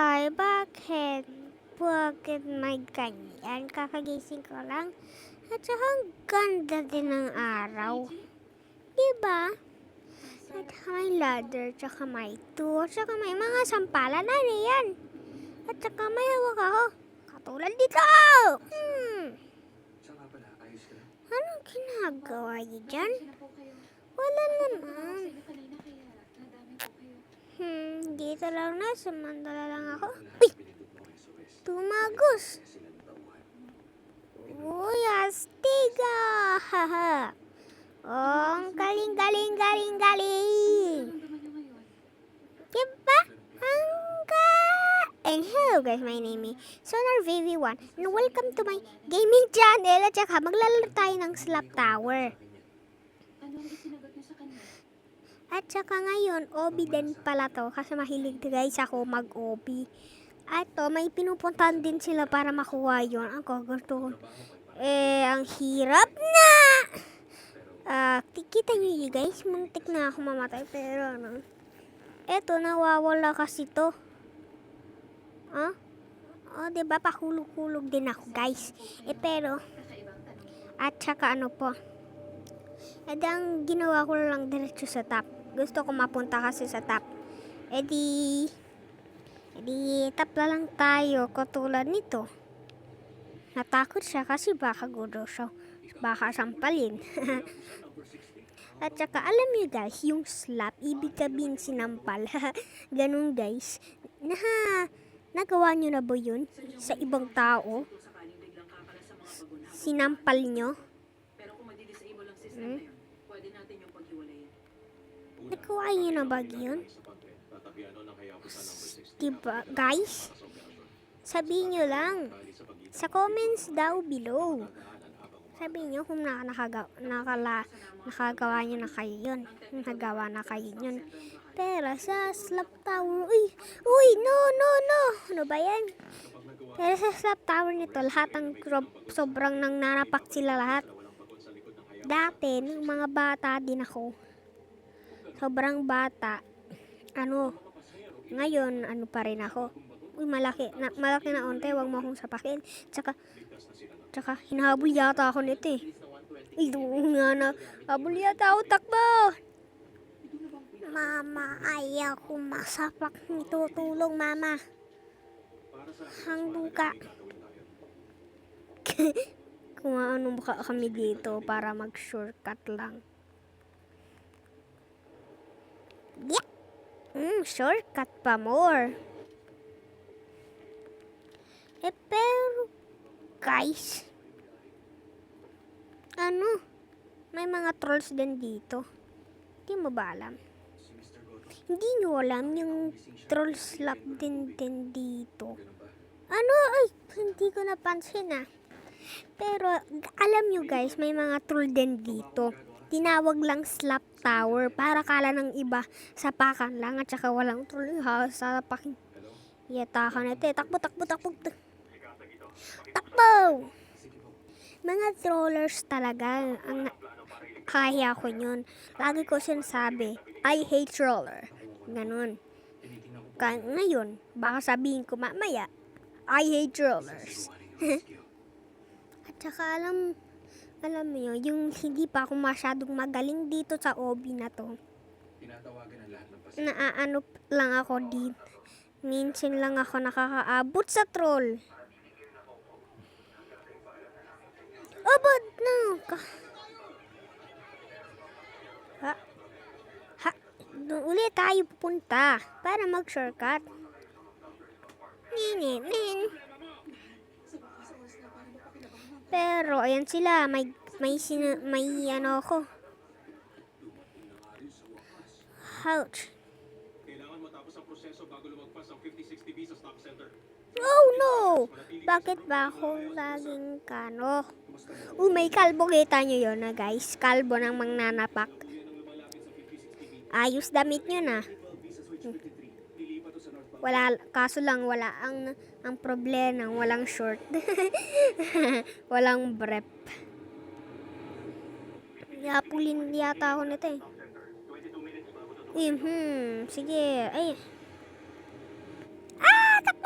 Ay, bakit? Bakit may ganyan? Kakagising ko lang. At saka ang ganda din ng araw. Diba? At saka may ladder, tsaka may tool, tsaka may mga sampalan. Ano yan? At saka may hawak ako. Katulad dito! Anong ginagawa niyo dyan? Wala naman. Dito lang na. Samantala lang ako. Uy! Tumagos! Uy, astiga! Haha! Oh, ang galing, galing, galing, galing! Diba? And hello guys, my name is SonarVV1 and welcome to my gaming channel. At saka maglalaro tayo ng Slap Tower. At saka ngayon, OB din pala to kasi mahilig guys ako mag-OB. At to, may pinupuntahan din sila para makuha yun. Ako gusto ko. Ang hirap na! Kita nyo yun guys, muntik na ako mamatay. Pero ano, eto, nawawala kasi to. Diba, pahulog-hulog din ako guys. Pero, at saka ano po, ang ginawa ko lang diretso sa top. Gusto ko mapunta kasi sa top. Edi top na lang tayo katulad nito. Natakot siya kasi baka gudo siya. Baka sampalin. At saka alam niyo guys, yung slap, ibig sabihin sinampal. Ganun guys. Nagawa niyo na ba yun sa ibang tao? Sinampal niyo? Nagawa niyo na ba yun? Diba guys? Sabihin niyo lang. Sa comments daw below. Sabihin niyo kung nakagawa niyo na kayo yun. Nagawa na kayo yun. Pero sa Slap Tower, uy, no. Ano ba yan? Pero sa Slap Tower nito, lahat ang sobrang nang nanapak sila lahat. Dati, nung mga bata din ako. Sobrang bata. Ngayon, pa rin ako. Uy, malaki na onte, wag mo akong sapakin. Tsaka, hinahabol yata ako nito eh. Doon nga na, habol yata ako, takbo! Mama, ayaw ko masapak. Tutulong, mama. Ang buka. Kung ano buka kami dito para mag-shortcut lang. Yeah! Shortcut pa more. Pero, guys, may mga trolls din dito. Hindi mo ba alam? Hindi nyo alam yung troll slap din dito. Hindi ko napansin Pero alam nyo guys, may mga troll din dito. Tinawag lang Slap Tower para kala ng iba sapakan lang at saka walang troll. Sapakin. Yatakan ito. Takbo. Takbo! Mga trollers talaga ang kaya ko yun. Lagi ko sinasabi, I hate troller. Ganun. Ngayon, baka sabihin ko mamaya, I hate trollers. At saka alam mo yung hindi pa ako masyadong magaling dito sa OB na to. Naaano lang ako dito. Minsan lang ako nakakaabot sa troll. But no. Doon ulit tayo pupunta para mag-shortcut. Pero ayan sila, may ako. Ouch. Kailangan matapos ang proseso bago lumagpas ang 50-60 visa stop center. Oh no! Bakit ba akong laging kano? May kalbo, kita nyo yun guys. Kalbo ng mangnanapak. Ayos damit nyo na. Kaso lang wala ang problema, walang short. Walang brep. Yapulin yata ako nito eh. Sige. Ay. Takbo!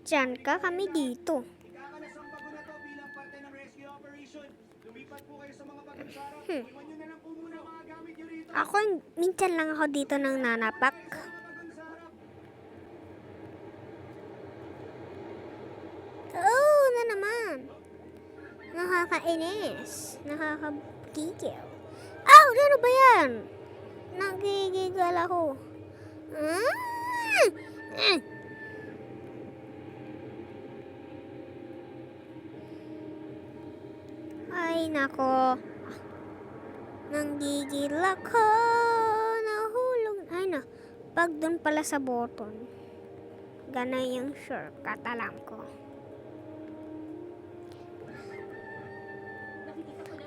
Diyan ka, kami dito. Ikakalas ang bago na to bilang parte ng rescue operation. Lumipat po kayo sa mga bagong sarap. Hmm. Iwan nyo na lang po muna ang mga gamit nyo rito. Ako, minsan lang ako dito nang nanapak. Sa mga bagong sarap. Oo, na naman. Nakakainis. Nakakagigil. Aw, ano ba yan? Nagigigil ako. Ah! Ah! Ay, nako. Nanggigil ako. Nahulog. Ay, no. Pag dun pala sa button. Gana yung shortcut, alam ko.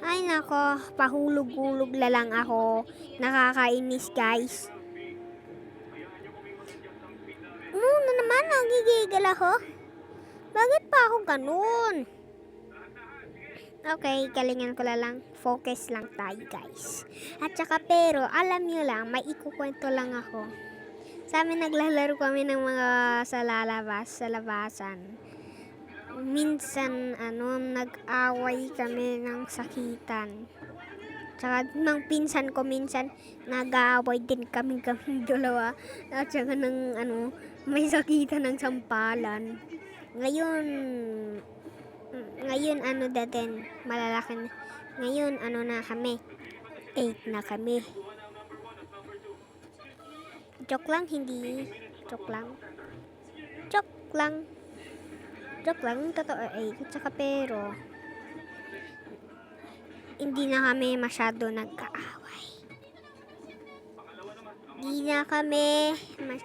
Ay, nako. Pahulog-hulog la lang ako. Nakakainis, guys. Muna naman, nagigigil ako. Bakit pa ako ganun? Okay, galingan ko lang. Focus lang tayo, guys. At saka pero, alam nyo lang, may ikukwento lang ako. Sa amin naglalaro kami ng mga sa labasan. Minsan, nag-away kami ng sakitan. Tsaka, ng pinsan ko minsan, nag-aaway din kami dalawa. At saka may sakitan ng sampalan. Ngayon datin, malalaki na. Ngayon, na kami. 8 na kami. Joke lang, hindi. Joke lang. Totoo 8. Tsaka pero, hindi na kami masyado nagkaaway. Hindi na kami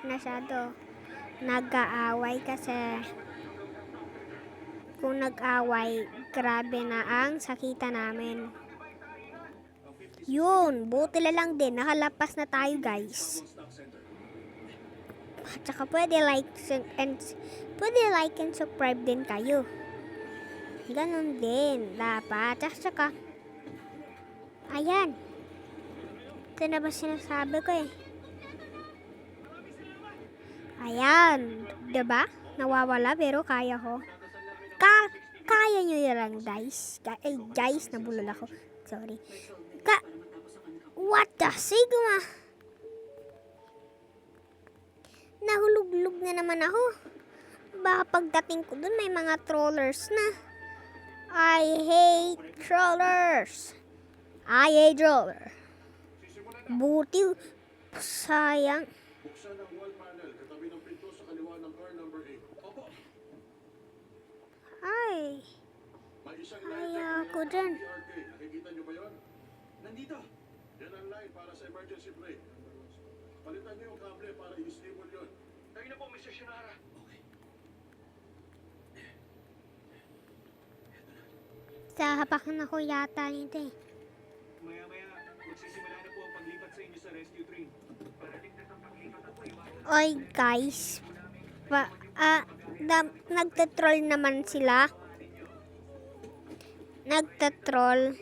masyado nag-aaway kasi kung nag-away, grabe na ang sakita namin. Yun, buti na lang din. Nakalapas na tayo, guys. At saka pwede like and subscribe din kayo. Ganon din. Dapat. At saka, ayan. Ito na ba sinasabi ko eh? Ayan. Diba? Nawawala pero kaya ko. Kaya nyo yan, guys. Guys, nabulol ako. Sorry. What the sigma? Nahuluglog na naman ako. Baka pagdating ko dun, may mga trollers na. I hate trollers. Buti. Sayang. Buksan ang wall panel katabi ng pinto sa kaliwa ng car number 8. Opo. Ay. May isang Ay, line ako dyan. PRK. Nakikita niyo ba yun? Nandito. Yan ang line para sa emergency brake. Palitan niyo yung kable para i-stable yun. Kayo na po, Mr. Shinohara. Okay. Sa hapakan ako yata nito eh. Maya-maya, magsisimula na po ang paglipat sa inyo sa rescue train. Para ligtas ang paglipat na po, iwasan. Oy, guys. Nagtatroll naman sila. Nagtatroll.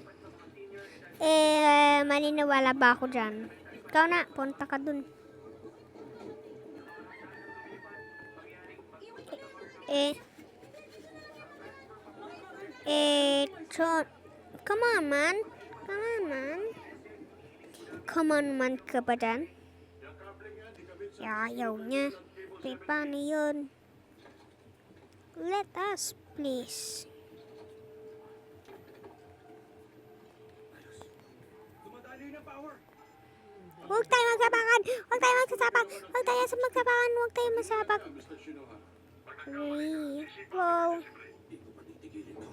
Maniniwala ba ako dyan? Ikaw na, punta ka dun. Come on, man. Come on, man ka ba dyan? Ayaw niya. Paano yun? Let us, please. Dumadali na power. Huwag tayo magsabakan. Huwag tayo magsasapak. Huwag tayo magsabakan. Huwag tayo magsabak. Mr. Shinohara. Wow. Hindi ko patitigilin to.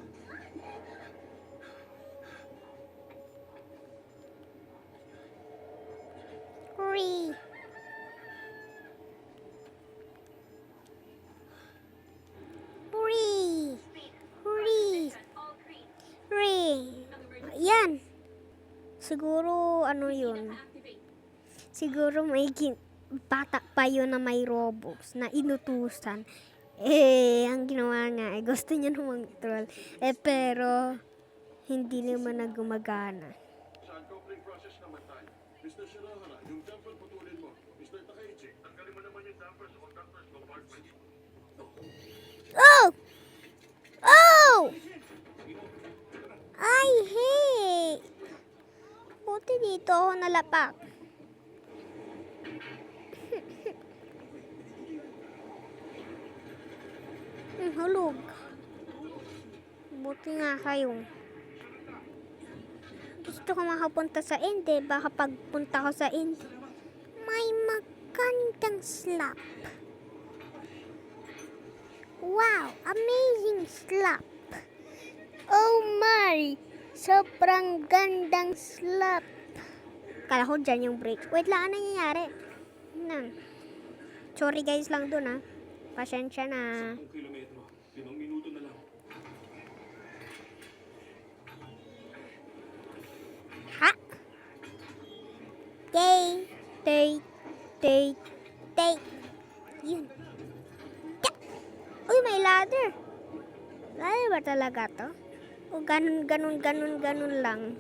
Hurry. Hurry. Hurry. Hurry. Yan. Siguro, yun. Siguro may bata pa yun na may Robux na inutusan. Ang ginawa niya, gusto niya nung mag-troll. Pero, hindi naman na gumagana. Sa uncoupling process naman tayo. Mr. Shinohara, yung jumper putulin mo. Mr. Takaichi, tanggalin mo naman yung damper sa conductor's compartment. Oh! Oh! I hate! Buti dito ako nalapak. Hulog. Buti nga kayo. Gusto ko makapunta sa end eh. Baka pagpunta ko sa end, may magandang slap. Wow! Amazing slap! Oh my! Sobrang gandang slap! Kala ko dyan yung break. Wait lang, ano nangyayari? Sorry guys lang dun ah. Pasensya na. 10 kilometro. 5 minuto na lang. Ha? Tay. Yun. Ya! Uy, may ladder. Ladder ba talaga to? O ganun lang.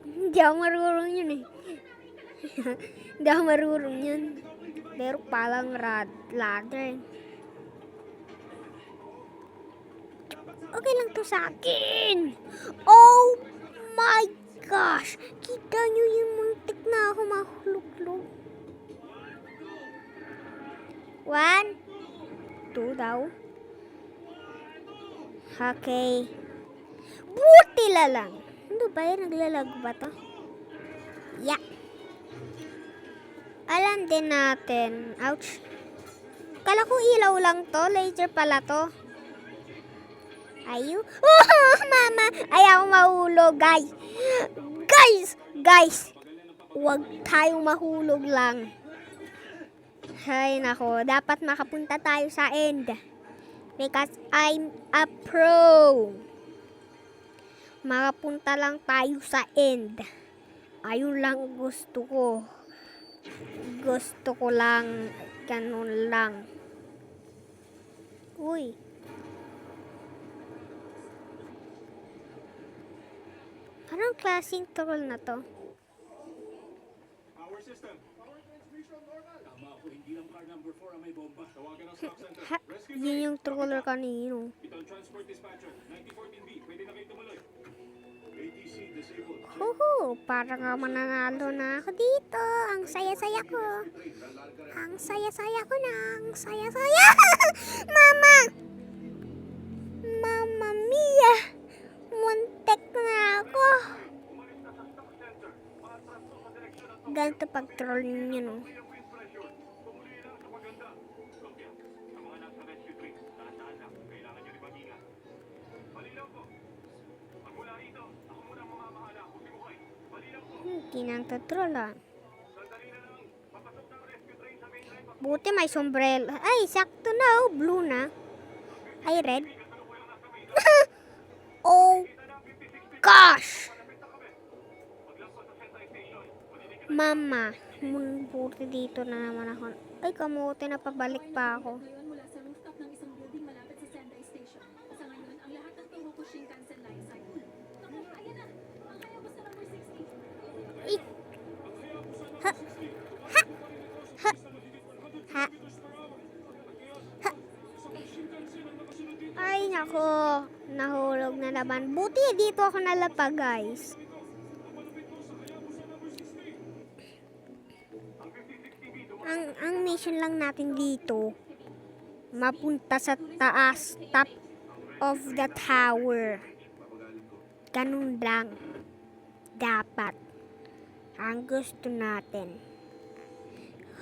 Hindi ako marunong yun eh. Hindi ako marunong yun. Pero palang ladder. Okay lang to sa akin. Oh my gosh. Kita nyo yung muntik na ako mahulog-log. 1, 2 daw. Okay. Buti lang. Ano ba yun? Naglalag ba to? Yeah. Alam din natin. Ouch. Kala ko ilaw lang to. Laser pala to. Ayu. Oh, mama. Ayaw mahulog, guys. Guys. Huwag tayong mahulog lang. Ay, nako. Dapat makapunta tayo sa end. Because I'm a pro. Makapunta lang tayo sa end. Ayun lang gusto ko. Gusto ko lang. Ganun lang. Uy. Anong klaseng troll na to? Power system. Tama ako, hindi lang car number 4 ang may bomba. Tawagan ang stop center. Ha, yun yung troller kanino. Ito ang transport dispatcher. 9014B. Pwede na kayo tumuloy. ATC disabled. Huhu, parang nga mananalo na ako dito. Ang saya-saya ko. Ang saya-saya ko na. Ang saya-saya. Mama! Mama mia! Muntek na ako. Ganito pag-troll ninyo, no? Hindi nang to-troll, ah. Buti may sombrero. Ay, sakto na, oh. Blue na. Ay, red. Oh, gosh! Mama, buti dito na naman ako. Ay, kamuti na pabalik pa ako. Ngayon mula sa rooftop ng isang building malapit sa Sendai Station. Sa ngayon, ang lahat ng Tohoku Shinkansen line side. Naku, ayan na! Ang Hayabusa number 60. Ay. Ha. Ha. Ha. Ha. Ha. Ay, nako. Nahulog na naman. Buti dito ako nalapa, guys. Ang mission lang natin dito, mapunta sa taas, top of the tower. Ganun lang. Dapat. Ang gusto natin.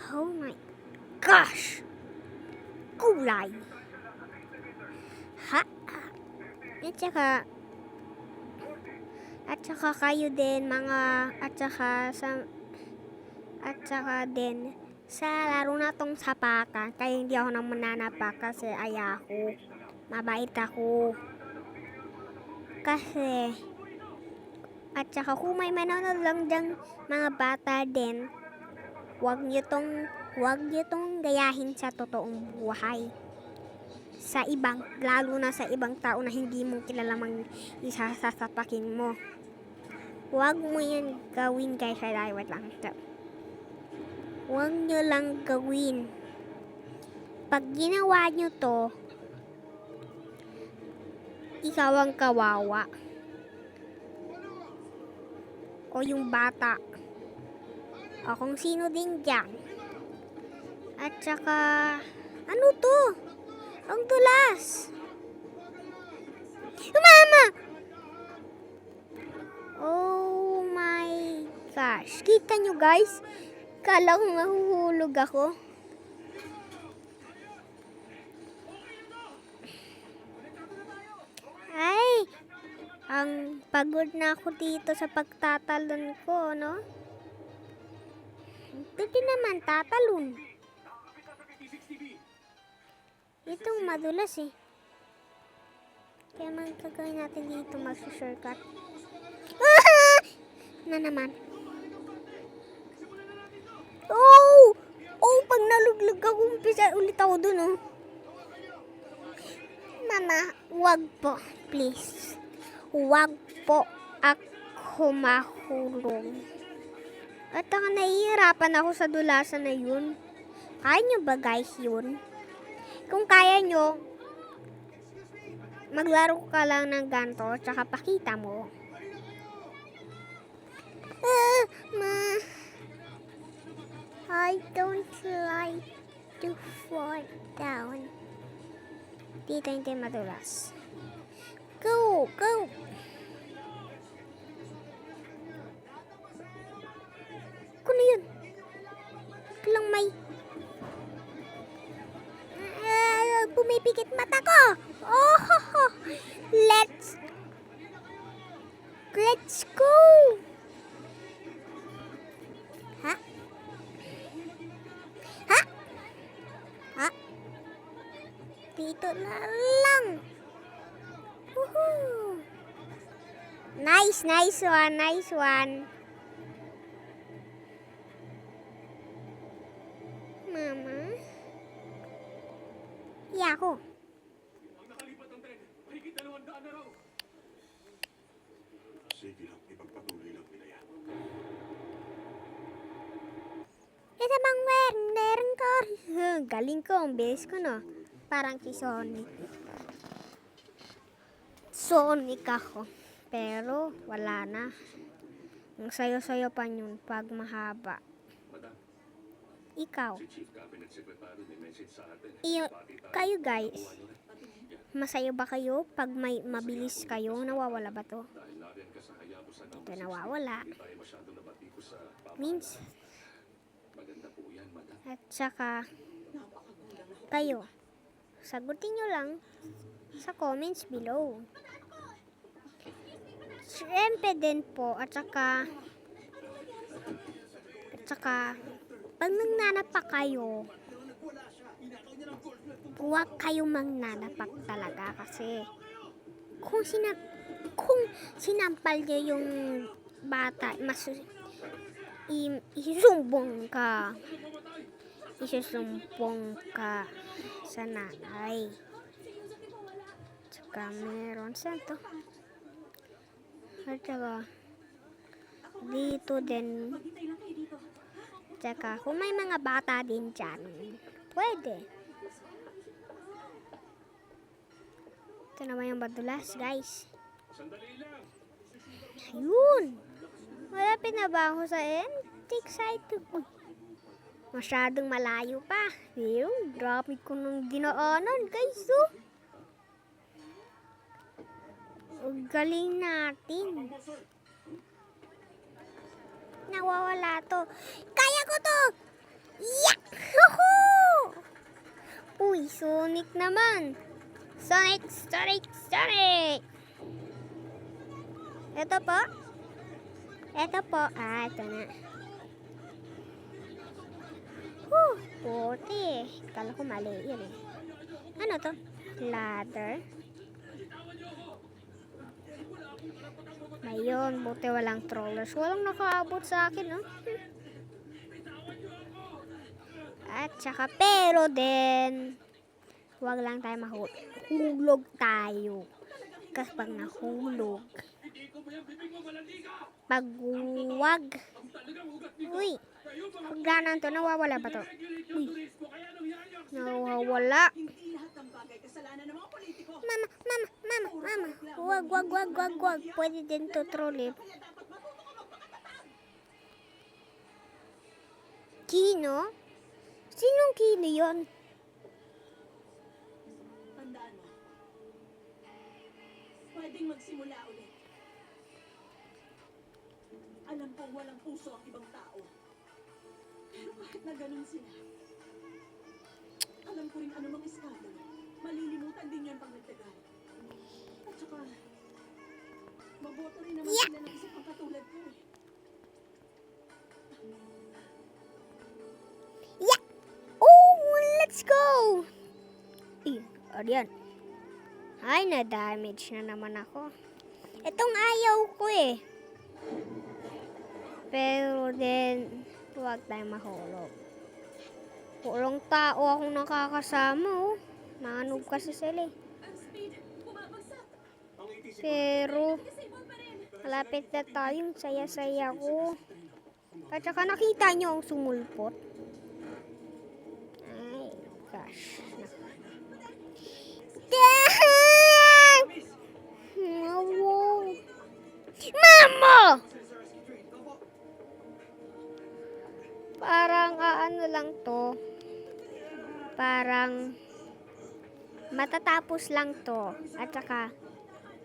Oh my gosh! Kulay. Ha? At saka kayo din mga at saka din sa laro na tong sapakan, kaya hindi ako nang mananapak kasi ayako. Mabait ako. Kasi at saka kung may manonood lang dyan mga bata din, wag nyo tong gayahin sa totoong buhay. Sa ibang, lalo na sa ibang tao na hindi mo kilala isasasapakin mo. Wag mo yan gawin guys. Wait lang. Huwag nyo lang gawin. Pag ginawa nyo to, ikaw ang kawawa. O yung bata. O kung sino din dyan. At saka, ano to? Ang tulas. Mama! Oh my gosh. Kita nyo guys? Kala ko mahuhulog ako. Ay! Ang pagod na ako dito sa pagtatalon ko, no? Hindi naman tatalon. Itong madulas eh. Kaya magagawin natin dito mag-shortcut. Ah! Na naman. Oh! Oh, pag naluglag ako, umpisa ulit ako dun, oh. Mama, wag po, please. Wag po ako mahulog. At saka nahihirapan ako sa dulasan na yun. Kaya nyo ba guys yun? Kung kaya nyo, maglaro ka lang ng ganito, tsaka pakita mo. Ma, I don't like to fall down. Dito hindi madulas. Go, go! Kuno yun? Lang may pumipikit mata ko. Oh, ho, ho. Let's go. Ha? Ha? Ha? Dito na lang. Woohoo. Nice one, nice one. Mama. Iya ako. Ang nakalipat ng tren, mahigit 200 na raw. Sige lang, ipagpatuloy lang nila yan. Ito bang meron ko? Galing ko, ang bilis ko no. Parang si Sonic. Sonic ako. Pero wala na. Ang sayo-sayo pa yun pag mahaba. Madam, Ikaw. si Chief Cabinet Secretary may message sa atin. Kayo guys. Masaya ba kayo pag may mabilis kayo? Nawawala ba to? Dahil nariyan ka sa Hayabusan ng Ito nawawala. hindi tayo masyadong nabatiko sa Means, maganda po yan, madam. at saka, kayo. Sagutin nyo lang sa comments below. Siyempre din po, at saka, pag nagnanapak kayo, huwag kayong magnanapak talaga kasi kung sinampal niyo yung bata, isusumbong ka sa nanay. Tsaka meron sa to. At saka dito din. Tsaka kung may mga bata din dyan, pwede. Ito naman yung madulas, guys. Sandali lang. Ayun! Malapit na ba ako sa end? Excited ko. Masyadong malayo pa. Yung grabe ko nung dinaanan, guys. Oh. Ang galing natin. Nawawala to. Kaya ko to! Yahoo! Uy, Sonic naman. Sonic. Ito po. Ito na. Puti. Kala ko mali yun eh. Ano to? Ladder. Ayun, buti walang trollers. Walang nakaabot sa akin, no? At saka, pero din, wag lang tayo mahulog tayo. Kasi pag nahulog, pag wag, uy, pag ganan to, nawawala ba to? Uy, nawawala. bagay kasalanan ng mga politiko. Mama. Wag. Pwede din to trolley. Kaya dapat matuto ka magpakatatag. Kino? Sinong Kino yon? Tandaan mo. Pwedeng magsimula ulit. Alam kong walang puso ang ibang tao. Pero kahit na ganun sila, alam ko rin anumang iskandalo, malilimutan din yan pag nagtagal. At saka, maboto rin naman sila ng isa pang katulad ko eh. Yeah! Oh, let's go! Ariyan. Ay, na-damage na naman ako. Itong ayaw ko eh. Pero din, huwag tayo mahulog. Pulong tao akong nakakasama oh. Mga noob kasi sila eh. Ang speed, bumabagsak. Pero, Disable pa rin. malapit na tayong saya-saya ko. At saka nakita nyo ang sumulpot. Ay, gosh. Dang! Wow. Mama! Parang ano lang to. Parang matatapos lang to. At saka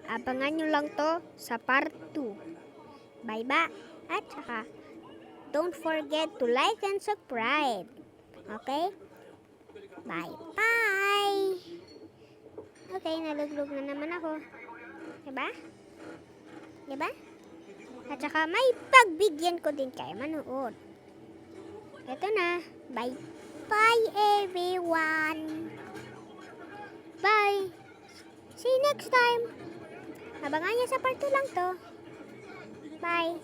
abangan nyo lang to sa part 2. Bye-bye. At saka don't forget to like and subscribe. Okay? Bye-bye. Okay, naluglog na naman ako. Diba? Diba? At saka may pagbigyan ko din kayo manood. Ito na. Bye. Bye everyone. Bye. See you next time. Abangan niyo sa part 2 lang to. Bye.